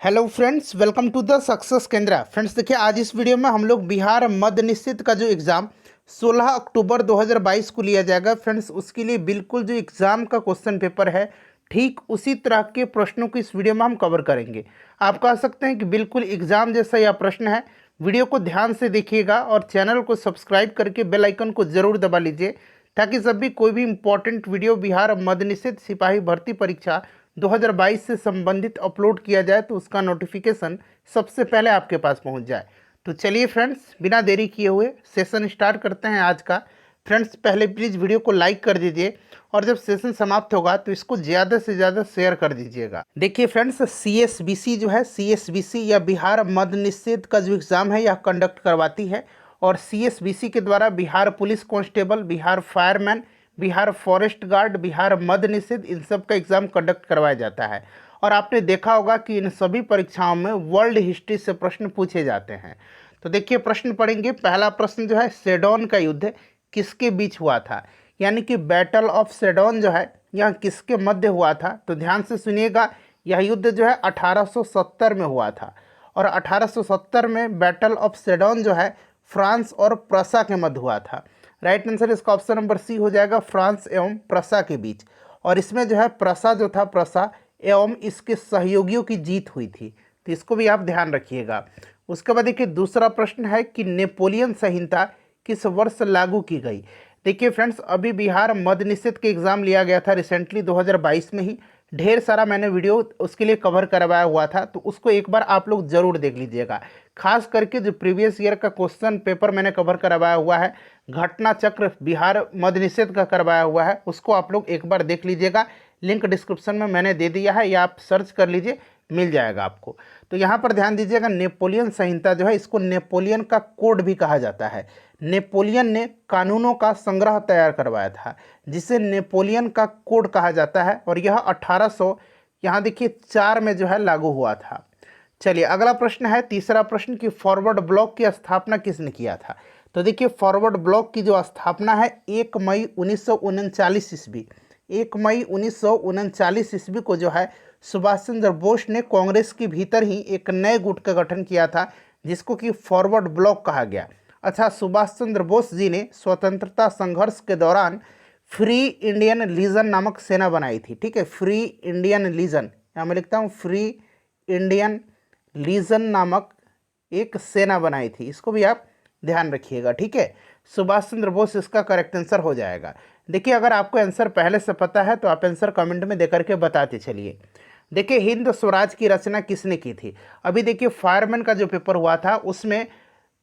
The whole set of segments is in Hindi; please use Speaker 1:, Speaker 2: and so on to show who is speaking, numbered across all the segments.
Speaker 1: Hello friends, welcome to the success केंद्र। फ्रेंड्स देखिए, आज इस वीडियो में हम लोग बिहार मध्य निश्चित का जो एग्ज़ाम 16 अक्टूबर 2022 को लिया जाएगा। फ्रेंड्स उसके लिए बिल्कुल जो एग्ज़ाम का क्वेश्चन पेपर है, ठीक उसी तरह के प्रश्नों को इस वीडियो में हम कवर करेंगे। आप कह सकते हैं कि बिल्कुल एग्ज़ाम जैसा यह प्रश्न है। वीडियो को ध्यान से देखिएगा और चैनल को सब्सक्राइब करके बेल आइकन को ज़रूर दबा लीजिए, ताकि जब भी कोई भी इंपॉर्टेंट वीडियो बिहार मध्य निश्चित सिपाही भर्ती परीक्षा 2022 से संबंधित अपलोड किया जाए तो उसका नोटिफिकेशन सबसे पहले आपके पास पहुंच जाए। तो चलिए फ्रेंड्स, बिना देरी किए हुए सेशन स्टार्ट करते हैं आज का। फ्रेंड्स पहले प्लीज़ वीडियो को लाइक कर दीजिए और जब सेशन समाप्त होगा तो इसको ज़्यादा से ज़्यादा शेयर कर दीजिएगा। देखिए फ्रेंड्स, CSBC जो है, CSBC या बिहार मध्य निषेध का जो एग्ज़ाम है यह कंडक्ट करवाती है। और CSBC के द्वारा Bihar police constable, Bihar fireman, Bihar forest guard, Bihar मध्य निषेध, इन सब का एग्ज़ाम कंडक्ट करवाया जाता है। और आपने देखा होगा कि इन सभी परीक्षाओं में वर्ल्ड हिस्ट्री से प्रश्न पूछे जाते हैं। तो देखिए प्रश्न पढ़ेंगे। पहला प्रश्न जो है, सेडोन का युद्ध किसके बीच हुआ था, यानी कि बैटल ऑफ सेडोन जो है यह किसके मध्य हुआ था। तो ध्यान से सुनिएगा, यह युद्ध जो है 1870 में हुआ था। और 1870 में बैटल ऑफ सेडोन जो है फ्रांस और प्रसा के मध्य हुआ था। राइट आंसर इसका ऑप्शन नंबर सी हो जाएगा, फ्रांस एवं प्रसा के बीच। और इसमें जो है प्रसा जो था, प्रसा एवं इसके सहयोगियों की जीत हुई थी। तो इसको भी आप ध्यान रखिएगा। उसके बाद देखिए दूसरा प्रश्न है कि नेपोलियन संहिता किस वर्ष लागू की गई। देखिए फ्रेंड्स, अभी बिहार मध्य निषेध के एग्ज़ाम लिया गया था रिसेंटली 2022 में ही। ढेर सारा मैंने वीडियो उसके लिए कवर करवाया हुआ था, तो उसको एक बार आप लोग ज़रूर देख लीजिएगा। खास करके जो प्रीवियस ईयर का क्वेश्चन पेपर मैंने कवर करवाया हुआ है, घटना चक्र बिहार मध्य निषेध का करवाया हुआ है, उसको आप लोग एक बार देख लीजिएगा। लिंक डिस्क्रिप्शन में मैंने दे दिया है, या आप सर्च कर लीजिए, मिल जाएगा आपको। तो यहाँ पर ध्यान दीजिएगा, नेपोलियन संहिता जो है इसको नेपोलियन का कोड भी कहा जाता है। नेपोलियन ने कानूनों का संग्रह तैयार करवाया था, जिसे नेपोलियन का कोड कहा जाता है। और यह 1800 यहाँ देखिए 4 में जो है लागू हुआ था। चलिए अगला प्रश्न है, तीसरा प्रश्न कि फॉरवर्ड ब्लॉक की स्थापना किसने किया था। तो देखिए फॉरवर्ड ब्लॉक की जो स्थापना है 1 मई 1939 ईस्वी, 1 मई 1939 ईस्वी को जो है सुभाष चंद्र बोस ने कांग्रेस के भीतर ही एक नए गुट का गठन किया था, जिसको कि फॉरवर्ड ब्लॉक कहा गया। अच्छा, सुभाष चंद्र बोस जी ने स्वतंत्रता संघर्ष के दौरान फ्री इंडियन लीजन नामक सेना बनाई थी। ठीक है, फ्री इंडियन लीजन, यहाँ मैं लिखता हूँ फ्री इंडियन लीजन नामक एक सेना बनाई थी। इसको भी आप ध्यान रखिएगा। ठीक है, सुभाष चंद्र बोस इसका करेक्ट आंसर हो जाएगा। देखिए अगर आपको आंसर पहले से पता है तो आप आंसर कमेंट में देकर के बताते चलिए। देखिए हिंद स्वराज की रचना किसने की थी। अभी देखिए फायरमैन का जो पेपर हुआ था उसमें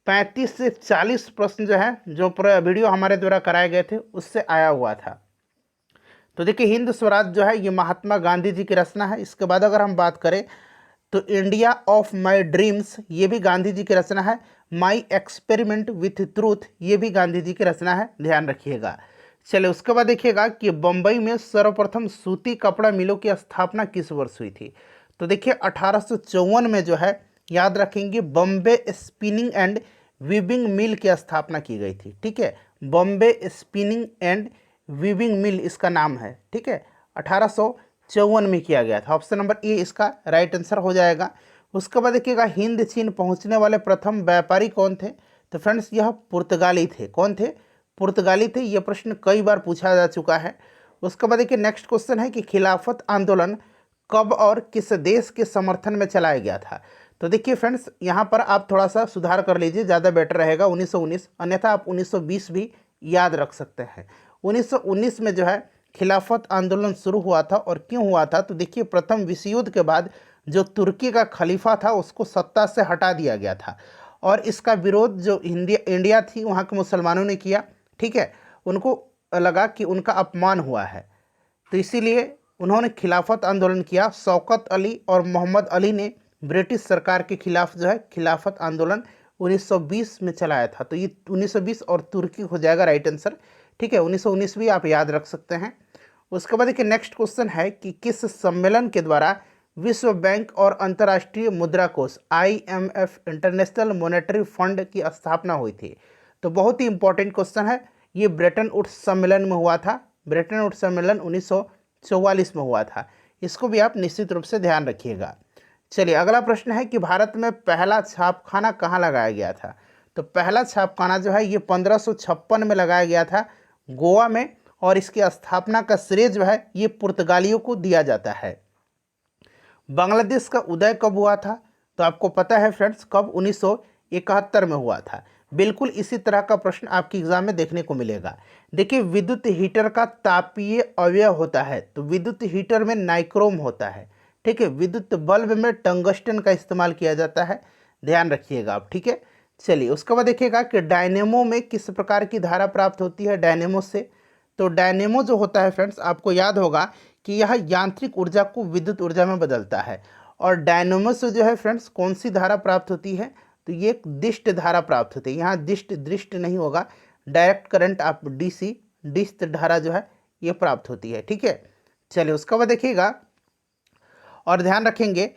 Speaker 1: 35 से 40 प्रश्न जो है, जो वीडियो हमारे द्वारा कराए गए थे उससे आया हुआ था। तो देखिए हिंद स्वराज जो है ये महात्मा गांधी जी की रचना है। इसके बाद अगर हम बात करें तो इंडिया ऑफ माई ड्रीम्स, ये भी गांधी जी की रचना है। माई एक्सपेरिमेंट विथ ट्रूथ, ये भी गांधी जी की रचना है, ध्यान रखिएगा। चलिए उसके बाद देखिएगा कि बम्बई में सर्वप्रथम सूती कपड़ा मिलों की स्थापना किस वर्ष हुई थी। तो देखिए 1854 में जो है, याद रखेंगे, बॉम्बे स्पिनिंग एंड वीविंग मिल की स्थापना की गई थी। ठीक है, बॉम्बे स्पिनिंग एंड वीविंग मिल इसका नाम है। ठीक है, 1854 में किया गया था। ऑप्शन नंबर ए इसका राइट आंसर हो जाएगा। उसके बाद देखिएगा हिंद चीन पहुंचने वाले प्रथम व्यापारी कौन थे। तो फ्रेंड्स यह पुर्तगाली थे। कौन थे? पुर्तगाली थे। यह प्रश्न कई बार पूछा जा चुका है। उसके बाद देखिए नेक्स्ट क्वेश्चन है कि खिलाफत आंदोलन कब और किस देश के समर्थन में चलाया गया था। तो देखिए फ्रेंड्स यहाँ पर आप थोड़ा सा सुधार कर लीजिए, ज़्यादा बेटर रहेगा 1919, अन्यथा आप 1920 भी याद रख सकते हैं। 1919 में जो है खिलाफत आंदोलन शुरू हुआ था। और क्यों हुआ था? तो देखिए प्रथम विश्व युद्ध के बाद जो तुर्की का खलीफा था उसको सत्ता से हटा दिया गया था, और इसका विरोध जो इंडिया थी वहाँ के मुसलमानों ने किया। ठीक है, उनको लगा कि उनका अपमान हुआ है, तो इसीलिए उन्होंने खिलाफत आंदोलन किया। शौकत अली और मोहम्मद अली ने ब्रिटिश सरकार के खिलाफ जो है खिलाफत आंदोलन 1920 में चलाया था। तो ये 1920 और तुर्की हो जाएगा राइट आंसर। ठीक है, 1919 भी आप याद रख सकते हैं। उसके बाद देखिए नेक्स्ट क्वेश्चन है कि किस सम्मेलन के द्वारा विश्व बैंक और अंतर्राष्ट्रीय मुद्रा कोष IMF, इंटरनेशनल मॉनेटरी फंड की स्थापना हुई थी। तो बहुत ही इंपॉर्टेंट क्वेश्चन है। ये ब्रेटन वुड्स सम्मेलन में हुआ था। ब्रेटन वुड्स सम्मेलन 1944 में हुआ था। इसको भी आप निश्चित रूप से ध्यान रखिएगा। चलिए अगला प्रश्न है कि भारत में पहला छापखाना कहाँ लगाया गया था। तो पहला छापखाना जो है ये 1556 में लगाया गया था गोवा में, और इसकी स्थापना का श्रेय जो है ये पुर्तगालियों को दिया जाता है। बांग्लादेश का उदय कब हुआ था। तो आपको पता है फ्रेंड्स कब, 1971 में हुआ था। बिल्कुल इसी तरह का प्रश्न आपके एग्जाम में देखने को मिलेगा। देखिए विद्युत हीटर का तापीय अवयव होता है, तो विद्युत हीटर में नाइक्रोम होता है। ठीक है, विद्युत बल्ब में टंगस्टन का इस्तेमाल किया जाता है, ध्यान रखिएगा आप। ठीक है, चलिए उसके बाद देखिएगा कि डायनेमो में किस प्रकार की धारा प्राप्त होती है डायनेमो से। तो डायनेमो जो होता है फ्रेंड्स, आपको याद होगा कि यह यांत्रिक ऊर्जा को विद्युत ऊर्जा में बदलता है। और डायनेमो से जो है फ्रेंड्स कौन सी धारा प्राप्त होती है, तो ये एक दिष्ट धारा प्राप्त होती है। यहाँ दृष्ट नहीं होगा, डायरेक्ट करंट आप डीसी दिष्ट धारा जो है ये प्राप्त होती है। ठीक है, चलिए उसके बाद देखिएगा और ध्यान रखेंगे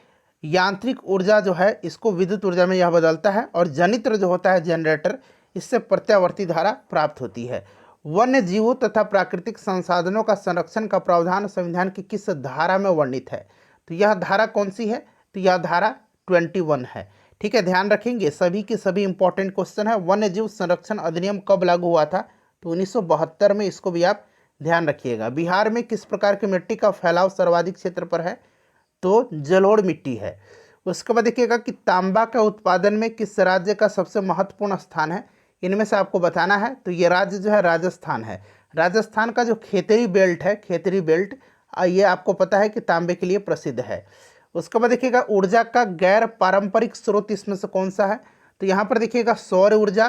Speaker 1: यांत्रिक ऊर्जा जो है इसको विद्युत ऊर्जा में यह बदलता है, और जनित्र जो होता है जनरेटर, इससे प्रत्यावर्ती धारा प्राप्त होती है। वन्य जीवों तथा प्राकृतिक संसाधनों का संरक्षण का प्रावधान संविधान की किस धारा में वर्णित है। तो यह धारा कौन सी है, तो यह धारा 21 है। ठीक है, ध्यान रखेंगे सभी के सभी इंपॉर्टेंट क्वेश्चन है। वन्य जीव संरक्षण अधिनियम कब लागू हुआ था, तो 1972 में, इसको भी आप ध्यान रखिएगा। बिहार में किस प्रकार की मिट्टी का फैलाव सर्वाधिक क्षेत्र पर है, तो जलोढ़ मिट्टी है। उसके बाद देखिएगा कि तांबा का उत्पादन में किस राज्य का सबसे महत्वपूर्ण स्थान है, इनमें से आपको बताना है। तो ये राज्य जो है राजस्थान है। राजस्थान का जो खेतरी बेल्ट है, खेतरी बेल्ट, ये आपको पता है कि तांबे के लिए प्रसिद्ध है। उसके बाद देखिएगा ऊर्जा का गैर पारंपरिक स्रोत इसमें से कौन सा है, तो यहाँ पर देखिएगा सौर ऊर्जा,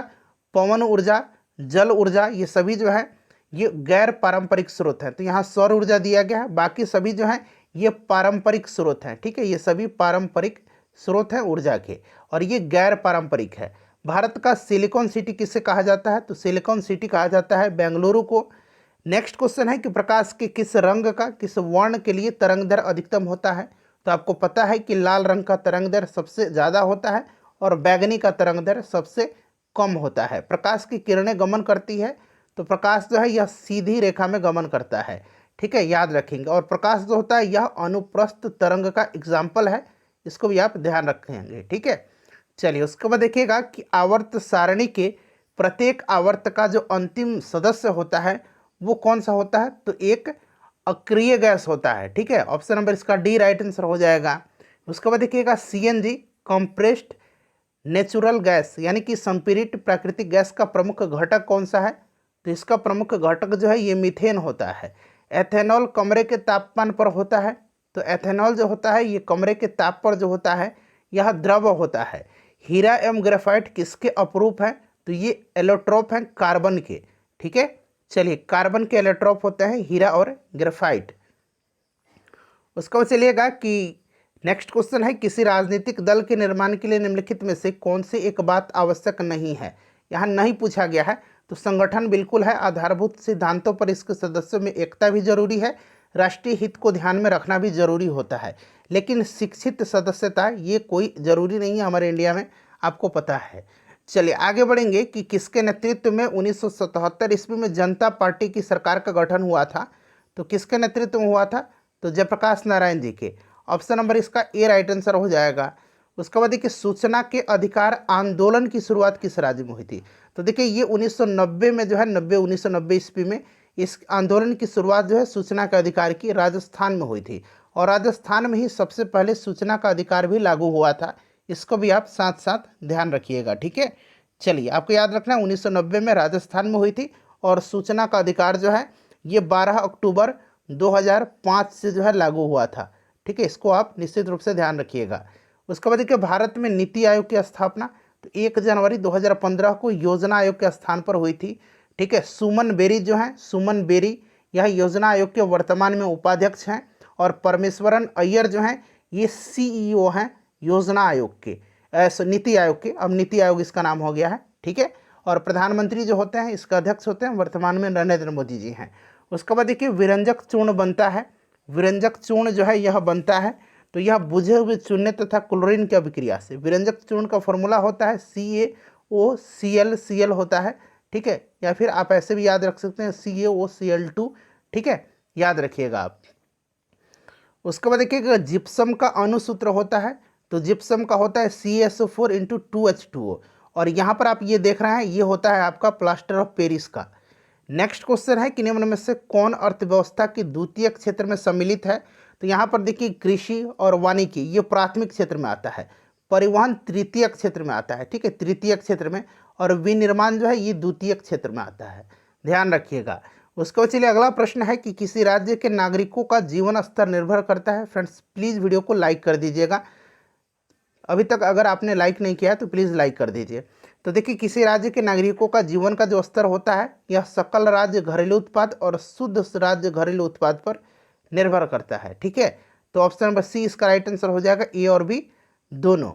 Speaker 1: पवन ऊर्जा, जल ऊर्जा, ये सभी जो है ये गैर पारंपरिक स्रोत है। तो यहाँ सौर ऊर्जा दिया गया है, बाकी सभी जो है ये पारंपरिक स्रोत हैं। ठीक है, ये सभी पारंपरिक स्रोत हैं ऊर्जा के, और ये गैर पारंपरिक है। भारत का सिलिकॉन सिटी किसे कहा जाता है, तो सिलिकॉन सिटी कहा जाता है बेंगलुरु को। नेक्स्ट क्वेश्चन है कि प्रकाश के किस रंग का किस वर्ण के लिए तरंग दर अधिकतम होता है। तो आपको पता है कि लाल रंग का तरंग दर सबसे ज़्यादा होता है, और बैगनी का तरंग दर सबसे कम होता है। प्रकाश की किरणें गमन करती है, तो प्रकाश जो है यह सीधी रेखा में गमन करता है। ठीक है, याद रखेंगे। और प्रकाश जो होता है यह अनुप्रस्थ तरंग का एग्जाम्पल है, इसको भी आप ध्यान रखेंगे। ठीक है, चलिए उसके बाद देखिएगा कि आवर्त सारणी के प्रत्येक आवर्त का जो अंतिम सदस्य होता है वो कौन सा होता है, तो एक अक्रिय गैस होता है। ठीक है, ऑप्शन नंबर इसका डी राइट आंसर हो जाएगा। उसके बाद देखिएगा सीएनजी कंप्रेस्ड नेचुरल गैस यानी कि संपीड़ित प्राकृतिक गैस का प्रमुख घटक कौन सा है, तो इसका प्रमुख घटक जो है ये मीथेन होता है। एथेनॉल कमरे के तापमान पर होता है, तो एथेनॉल जो होता है ये कमरे के ताप पर जो होता है यह द्रव होता है। हीरा एवं ग्रेफाइट किसके अपरूप हैं, तो ये एलोट्रोप हैं कार्बन के। ठीक है, चलिए कार्बन के एलोट्रोप होते हैं हीरा और ग्रेफाइट। उसका चलिएगा कि नेक्स्ट क्वेश्चन है किसी राजनीतिक दल के निर्माण के लिए निम्नलिखित में से कौन सी एक बात आवश्यक नहीं है। यहाँ नहीं पूछा गया है, तो संगठन बिल्कुल है, आधारभूत सिद्धांतों पर इसके सदस्यों में एकता भी जरूरी है, राष्ट्रीय हित को ध्यान में रखना भी जरूरी होता है, लेकिन शिक्षित सदस्यता ये कोई ज़रूरी नहीं है हमारे इंडिया में, आपको पता है। चलिए आगे बढ़ेंगे कि किसके नेतृत्व में 1977 ईस्वी में जनता पार्टी की सरकार का गठन हुआ था। तो किसके नेतृत्व में हुआ था, तो जयप्रकाश नारायण जी के। ऑप्शन नंबर इसका ए राइट आंसर हो जाएगा। उसके बाद देखिए सूचना के अधिकार आंदोलन की शुरुआत किस राज्य में हुई थी, तो देखिए ये 1990 में जो है 1990 ईस्वी में इस आंदोलन की शुरुआत जो है सूचना के अधिकार की राजस्थान में हुई थी, और राजस्थान में ही सबसे पहले सूचना का अधिकार भी लागू हुआ था। इसको भी आप साथ साथ ध्यान रखिएगा। ठीक है, चलिए आपको याद रखना है 1990 में राजस्थान में हुई थी, और सूचना का अधिकार जो है ये 12 अक्टूबर 2005 से जो है लागू हुआ था। ठीक है, इसको आप निश्चित रूप से ध्यान रखिएगा। उसके बाद देखिए भारत में नीति आयोग की स्थापना तो 1 जनवरी 2015 को योजना आयोग के स्थान पर हुई थी। ठीक है, सुमन बेरी जो हैं, सुमन बेरी यह योजना आयोग के वर्तमान में उपाध्यक्ष हैं, और परमेश्वरन अय्यर जो हैं ये सीईओ हैं योजना आयोग के, नीति आयोग के, अब नीति आयोग इसका नाम हो गया है। ठीक है, और प्रधानमंत्री जो होते हैं इसका अध्यक्ष होते हैं वर्तमान में नरेंद्र मोदी जी हैं। उसके बाद देखिए विरंजक चूर्ण बनता है, विरंजक चूर्ण जो है यह बनता है, तो यह बुझे हुए चूने तथा क्लोरीन की अभिक्रिया से। विरंजक चूर्ण का फॉर्मूला होता है CaOCl होता है। ठीक है, या फिर आप ऐसे भी याद रख सकते हैं CaOCl2। ठीक है, याद रखिएगा आप। उसके बाद देखिएगा जिप्सम का अणुसूत्र होता है, तो जिप्सम का होता है CaSO4 इंटू 2H2O, और यहाँ पर आप ये देख रहे हैं ये होता है आपका प्लास्टर ऑफ पेरिस का। नेक्स्ट क्वेश्चन है कि निम्न में से कौन अर्थव्यवस्था की द्वितीय क्षेत्र में सम्मिलित है। तो यहाँ पर देखिए कृषि और वानिकी ये प्राथमिक क्षेत्र में आता है, परिवहन तृतीय क्षेत्र में आता है, ठीक है, तृतीय क्षेत्र में, और विनिर्माण जो है ये द्वितीय क्षेत्र में आता है, ध्यान रखिएगा। उसके बाद चलिए अगला प्रश्न है कि किसी राज्य के नागरिकों का जीवन स्तर निर्भर करता है। फ्रेंड्स प्लीज़ वीडियो को लाइक कर दीजिएगा, अभी तक अगर आपने लाइक नहीं किया है तो प्लीज़ लाइक कर दीजिए। तो देखिए किसी राज्य के नागरिकों का जीवन का जो स्तर होता है यह सकल राज्य घरेलू उत्पाद और शुद्ध राज्य घरेलू उत्पाद पर निर्भर करता है, ठीक है। तो ऑप्शन नंबर सी इसका राइट आंसर हो जाएगा, ए और बी दोनों।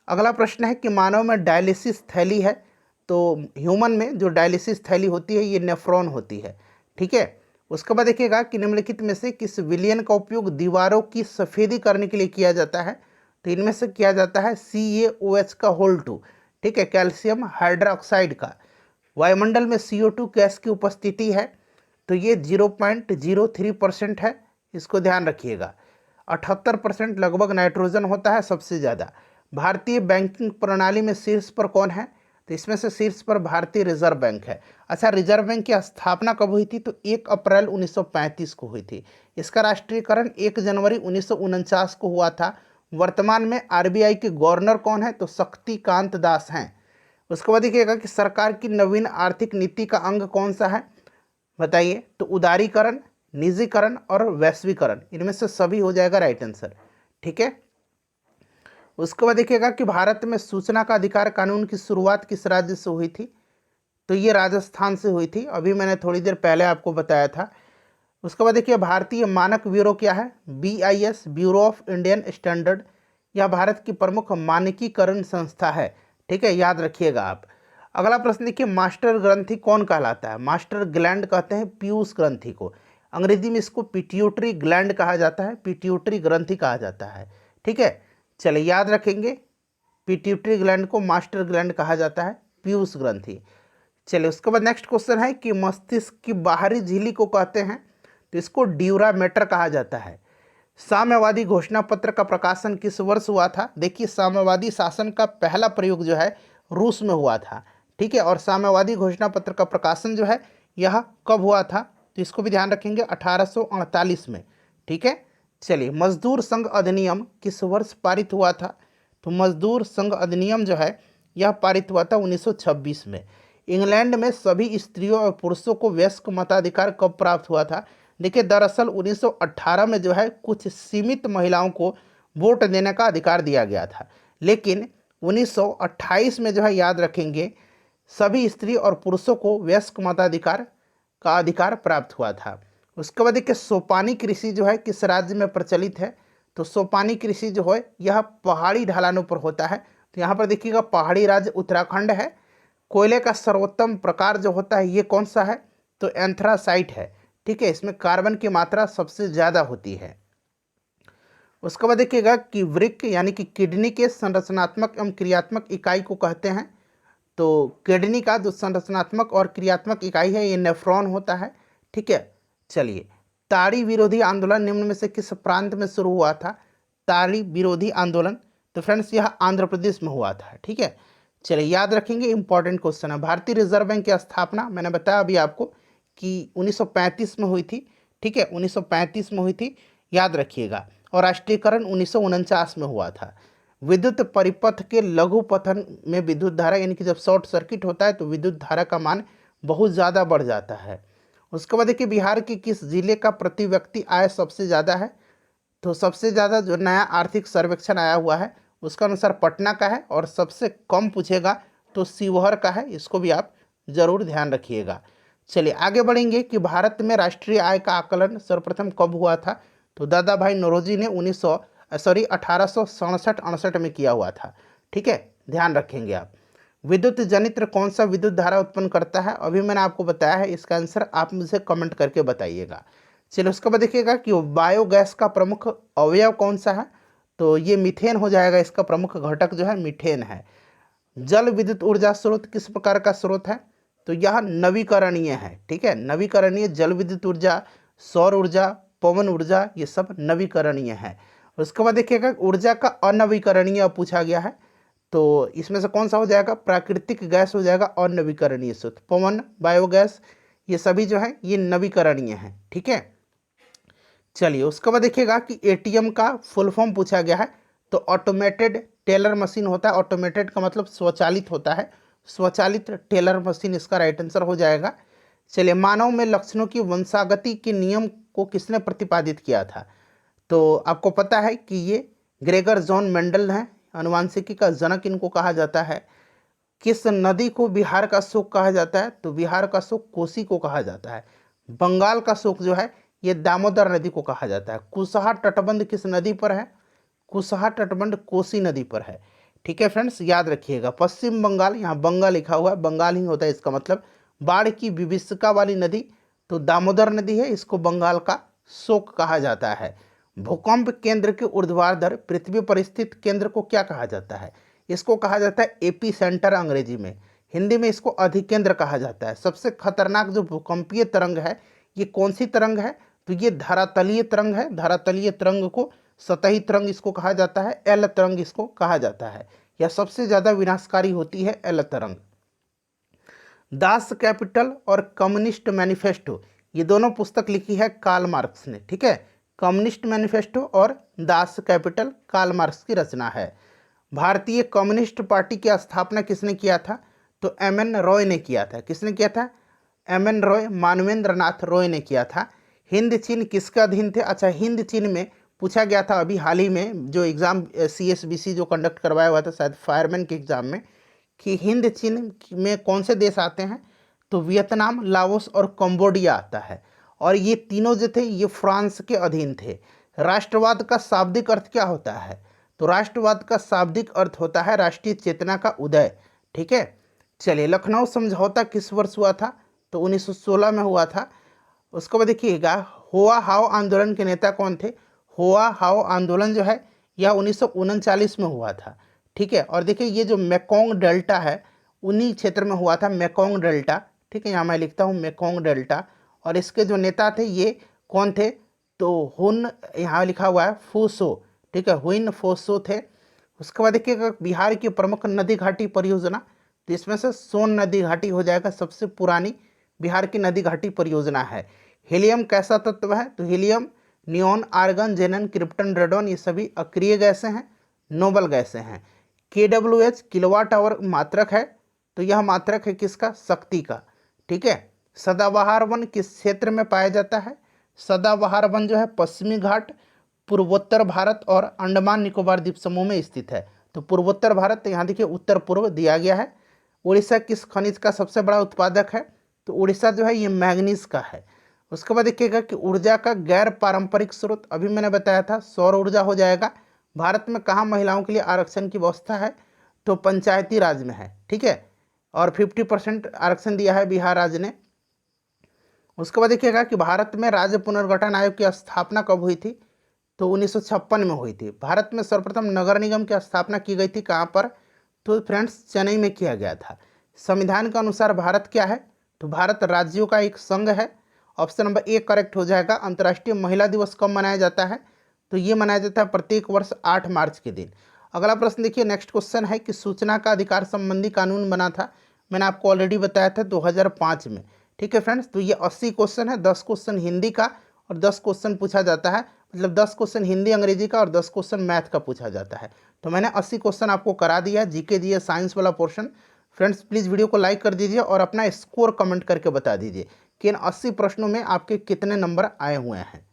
Speaker 1: अगला प्रश्न है कि मानव में डायलिसिस थैली है, तो ह्यूमन में जो डायलिसिस थैली होती है ये नेफ्रॉन होती है, ठीक है। उसके बाद देखिएगा कि निम्नलिखित में से किस विलयन का उपयोग दीवारों की सफ़ेदी करने के लिए किया जाता है। तो इनमें से किया जाता है CaOH का होल2, ठीक है, कैल्शियम हाइड्रोक्साइड का। वायुमंडल में CO2 गैस की उपस्थिति है तो ये 0.03% है, इसको ध्यान रखिएगा। 78% लगभग नाइट्रोजन होता है सबसे ज़्यादा। भारतीय बैंकिंग प्रणाली में शीर्ष पर कौन है। तो इसमें से शीर्ष पर भारतीय रिजर्व बैंक है। अच्छा, रिजर्व बैंक की स्थापना कब हुई थी। तो 1 अप्रैल 1935 को हुई थी। इसका राष्ट्रीयकरण 1 जनवरी 1949 को हुआ था। वर्तमान में RBI के गवर्नर कौन है। तो शक्तिकांत दास हैं। उसके बाद देखिएगा कि सरकार की नवीन आर्थिक नीति का अंग कौन सा है, बताइए। तो उदारीकरण, निजीकरण और वैश्वीकरण, इनमें से सभी हो जाएगा राइट आंसर, ठीक है। उसके बाद देखिएगा कि भारत में सूचना का अधिकार कानून की शुरुआत किस राज्य से हुई थी। तो ये राजस्थान से हुई थी, अभी मैंने थोड़ी देर पहले आपको बताया था। उसके बाद देखिए भारतीय मानक ब्यूरो क्या है। BIS, bureau of Indian standard, यह भारत की प्रमुख मानकीकरण संस्था है, ठीक है, याद रखिएगा आप। अगला प्रश्न देखिए मास्टर ग्रंथि कौन कहलाता है। मास्टर ग्लैंड कहते हैं पीयूष ग्रंथि को, अंग्रेजी में इसको पिट्यूटरी ग्लैंड कहा जाता है, पिट्यूटरी ग्रंथि कहा जाता है, ठीक है। चलिए याद रखेंगे, पिट्यूटरी ग्लैंड को मास्टर ग्लैंड कहा जाता है, पीयूष ग्रंथि। चलिए उसके बाद नेक्स्ट क्वेश्चन है कि मस्तिष्क की बाहरी झिल्ली को कहते हैं। तो इसको ड्यूरा मैटर कहा जाता है। साम्यवादी घोषणा पत्र का प्रकाशन किस वर्ष हुआ था। देखिए साम्यवादी शासन का पहला प्रयोग जो है रूस में हुआ था, ठीक है, और साम्यवादी घोषणा पत्र का प्रकाशन जो है यह कब हुआ था। तो इसको भी ध्यान रखेंगे 1848 में, ठीक है। चलिए मजदूर संघ अधिनियम किस वर्ष पारित हुआ था। तो मजदूर संघ अधिनियम जो है यह पारित हुआ था 1926 में। इंग्लैंड में सभी स्त्रियों और पुरुषों को वयस्क मताधिकार कब प्राप्त हुआ था। देखिए दरअसल 1918 में जो है कुछ सीमित महिलाओं को वोट देने का अधिकार दिया गया था, लेकिन 1928 में जो है याद रखेंगे सभी स्त्री और पुरुषों को वयस्क मताधिकार का अधिकार प्राप्त हुआ था। उसके बाद देखिए सोपानी कृषि जो है किस राज्य में प्रचलित है। तो सोपानी कृषि जो है यह पहाड़ी ढलानों पर होता है। तो यहाँ पर देखिएगा पहाड़ी राज्य उत्तराखंड है। कोयले का सर्वोत्तम प्रकार जो होता है ये कौन सा है। तो एंथ्रासाइट है, ठीक है, इसमें कार्बन की मात्रा सबसे ज़्यादा होती है। उसके बाद देखिएगा कि वृक्क यानी कि किडनी के संरचनात्मक एवं क्रियात्मक इकाई को कहते हैं। तो किडनी का जो संरचनात्मक और क्रियात्मक इकाई है ये नेफ्रॉन होता है, ठीक है। चलिए ताड़ी विरोधी आंदोलन निम्न में से किस प्रांत में शुरू हुआ था। ताड़ी विरोधी आंदोलन, तो फ्रेंड्स यह आंध्र प्रदेश में हुआ था, ठीक है। चलिए याद रखेंगे, इंपॉर्टेंट क्वेश्चन है। भारतीय रिजर्व बैंक की स्थापना मैंने बताया अभी आपको कि 1935 में हुई थी, ठीक है, 1935 में हुई थी, याद रखिएगा। और राष्ट्रीयकरण 1949 में हुआ था। विद्युत परिपथ के लघु पथन में विद्युत धारा यानी कि जब शॉर्ट सर्किट होता है तो विद्युत धारा का मान बहुत ज़्यादा बढ़ जाता है। उसके बाद देखिए बिहार के किस जिले का प्रति व्यक्ति आय सबसे ज़्यादा है। तो सबसे ज़्यादा जो नया आर्थिक सर्वेक्षण आया हुआ है उसका अनुसार पटना का है, और सबसे कम पूछेगा तो शिवहर का है, इसको भी आप ज़रूर ध्यान रखिएगा। चलिए आगे बढ़ेंगे कि भारत में राष्ट्रीय आय का आकलन सर्वप्रथम कब हुआ था। तो दादा भाई नौरोजी ने 1867-68 में किया हुआ था, ठीक है, ध्यान रखेंगे आप। विद्युत जनित्र कौन सा विद्युत धारा उत्पन्न करता है, अभी मैंने आपको बताया है, इसका आंसर आप मुझे कमेंट करके बताइएगा। चलिए उसके बाद देखिएगा कि बायोगैस का प्रमुख अवयव कौन सा है। तो ये मीथेन हो जाएगा, इसका प्रमुख घटक जो है मीथेन है। जल विद्युत ऊर्जा स्रोत किस प्रकार का स्रोत है। तो यह नवीकरणीय है, ठीक है, नवीकरणीय जल विद्युत ऊर्जा, सौर ऊर्जा, पवन ऊर्जा, ये सब नवीकरणीय है। उसके बाद देखिएगा ऊर्जा का अनवीकरणीय पूछा गया है, तो इसमें से कौन सा हो जाएगा, प्राकृतिक गैस हो जाएगा अनवीकरणीय स्रोत। पवन, बायोगैस, ये सभी जो है ये नवीकरणीय हैं, ठीक है। चलिए उसके बाद देखिएगा कि एटीएम का फुल फॉर्म पूछा गया है, तो ऑटोमेटेड टेलर मशीन होता है। ऑटोमेटेड का मतलब स्वचालित होता है, स्वचालित टेलर मशीन इसका राइट आंसर हो जाएगा। चलिए मानव में लक्षणों की वंशागति के नियम को किसने प्रतिपादित किया था, तो आपको पता है कि ये ग्रेगर जॉन मेंडल हैं, आनुवांशिकी का जनक इनको कहा जाता है। किस नदी को बिहार का शोक कहा जाता है, तो बिहार का शोक कोसी को कहा जाता है। बंगाल का शोक जो है ये दामोदर नदी को कहा जाता है। कुशहा तटबंध किस नदी पर है, कुशहा तटबंध कोसी नदी पर है, ठीक है फ्रेंड्स, याद रखिएगा। पश्चिम बंगाल, यहाँ बंगाल लिखा हुआ है, बंगाल ही होता है इसका मतलब। बाढ़ की विभीषिका वाली नदी तो दामोदर नदी है, इसको बंगाल का शोक कहा जाता है। भूकंप केंद्र के ऊर्ध्वाधर पृथ्वी पर स्थित केंद्र को क्या कहा जाता है, इसको कहा जाता है एपी सेंटर अंग्रेजी में, हिंदी में इसको अधिकेंद्र कहा जाता है। सबसे खतरनाक जो भूकंपीय तरंग है ये कौन सी तरंग है, तो ये धरातलीय तरंग है। धरातलीय तरंग को सतही तरंग इसको कहा जाता है, एल तरंग इसको कहा जाता है। यह सबसे ज़्यादा विनाशकारी होती है एल तरंग। दास कैपिटल और कम्युनिस्ट मैनिफेस्टो, ये दोनों पुस्तक लिखी है कार्ल मार्क्स ने, ठीक है। कम्युनिस्ट मैनिफेस्टो और दास कैपिटल कार्ल मार्क्स की रचना है। भारतीय कम्युनिस्ट पार्टी की स्थापना किसने किया था, तो एम एन रॉय ने किया था। किसने किया था, एम एन रॉय, मानवेंद्र नाथ रॉय ने किया था। हिंद चीन किसके अधीन थे, अच्छा हिंद चीन में पूछा गया था अभी हाल ही में जो एग्ज़ाम CSBC जो कंडक्ट करवाया हुआ था शायद फायरमैन के एग्ज़ाम में, कि हिंद चीन में कौन से देश आते हैं, तो वियतनाम, लाओस और कंबोडिया आता है। और ये तीनों जो थे ये फ्रांस के अधीन थे। राष्ट्रवाद का शाब्दिक अर्थ क्या होता है, तो राष्ट्रवाद का शाब्दिक अर्थ होता है राष्ट्रीय चेतना का उदय, ठीक है। चलिए लखनऊ समझौता किस वर्ष हुआ था, तो 1916 में हुआ था। उसके बाद देखिएगा होआ हाओ आंदोलन के नेता कौन थे, होआ हाओ आंदोलन जो है यह 1939 में हुआ था, ठीक है। और देखिए ये जो मेकोंग डेल्टा है उन्हीं क्षेत्र में हुआ था, मेकोंग डेल्टा, ठीक है। यहाँ मैं लिखता हूँ मेकोंग डेल्टा। और इसके जो नेता थे ये कौन थे, तो हुन, यहाँ लिखा हुआ है फूसो, ठीक है, हुइन फोसो थे। उसके बाद देखिएगा बिहार की प्रमुख नदी घाटी परियोजना, तो इसमें से सोन नदी घाटी हो जाएगा, सबसे पुरानी बिहार की नदी घाटी परियोजना है। हीलियम कैसा तत्व है, तो helium neon, argon, जेनन, krypton, radon ये सभी अक्रिय गैसें हैं, नोबल गैसें हैं। KWH किलोवाट आवर मात्रक है, तो यह मात्रक है किसका, शक्ति का, ठीक है। सदाबहार वन किस क्षेत्र में पाया जाता है, सदाबहार वन जो है पश्चिमी घाट, पूर्वोत्तर भारत और अंडमान निकोबार द्वीप समूह में स्थित है। तो पूर्वोत्तर भारत, तो यहाँ देखिए उत्तर पूर्व दिया गया है। उड़ीसा किस खनिज का सबसे बड़ा उत्पादक है, तो उड़ीसा जो है ये मैग्नीज का है। उसके बाद देखिएगा कि ऊर्जा का गैर पारंपरिक स्रोत, अभी मैंने बताया था सौर ऊर्जा हो जाएगा। भारत में कहाँ महिलाओं के लिए आरक्षण की व्यवस्था है, तो पंचायती राज में है, ठीक है। और 50% आरक्षण दिया है बिहार राज्य ने। उसके बाद देखिएगा कि भारत में राज्य पुनर्गठन आयोग की स्थापना कब हुई थी, तो 1956 में हुई थी। भारत में सर्वप्रथम नगर निगम की स्थापना की गई थी कहाँ पर, तो फ्रेंड्स चेन्नई में किया गया था। संविधान के अनुसार भारत क्या है, तो भारत राज्यों का एक संघ है। ऑप्शन नंबर ए करेक्ट हो जाएगा। अंतर्राष्ट्रीय महिला दिवस कब मनाया जाता है, तो ये मनाया जाता है प्रत्येक वर्ष 8 मार्च के दिन। अगला प्रश्न देखिए, नेक्स्ट क्वेश्चन है कि सूचना का अधिकार संबंधी कानून बना था, मैंने आपको ऑलरेडी बताया था 2005 में, ठीक है फ्रेंड्स। तो ये 80 क्वेश्चन है, 10 क्वेश्चन हिंदी का और 10 क्वेश्चन पूछा जाता है, मतलब 10 क्वेश्चन हिंदी अंग्रेजी का और 10 क्वेश्चन मैथ का पूछा जाता है। तो मैंने 80 क्वेश्चन आपको करा दिया है, जीके जी साइंस वाला पोर्शन। फ्रेंड्स प्लीज़ वीडियो को लाइक कर दीजिए और अपना स्कोर कमेंट करके बता दीजिए कि इन 80 प्रश्नों में आपके कितने नंबर आए हुए हैं।